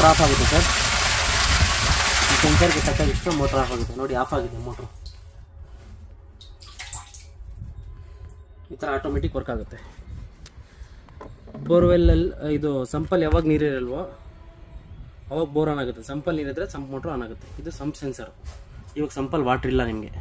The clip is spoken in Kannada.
ಮೋಟ್ರ್ ಆಫ್ ಆಗುತ್ತೆ ಸರ್. ಈ ಸೆನ್ಸರ್ಗೆ ತಕ್ಕಾಗಿಷ್ಟು ಮೋಟ್ರ್ ಆಫ್ ಆಗುತ್ತೆ. ನೋಡಿ ಆಫ್ ಆಗಿದೆ ಮೋಟ್ರು. ಈ ಥರ ಆಟೋಮೆಟಿಕ್ ವರ್ಕ್ ಆಗುತ್ತೆ. ಬೋರ್ವೆಲ್ಲಲ್ಲಿ ಇದು ಸಂಪಲ್ಲಿ ಯಾವಾಗ ನೀರಿರಲ್ವೋ ಅವಾಗ ಬೋರ್ ಆನ್ ಆಗುತ್ತೆ. ಸಂಪಲ್ಲಿ ನೀರಿದ್ರೆ ಸಂಪ್ ಮೋಟ್ರ್ ಆನ್ ಆಗುತ್ತೆ. ಇದು ಸಂಪ್ ಸೆನ್ಸರ್. ಇವಾಗ ಸಂಪಲ್ಲಿ ವಾಟ್ರ್ ಇಲ್ಲ ನಿಮಗೆ.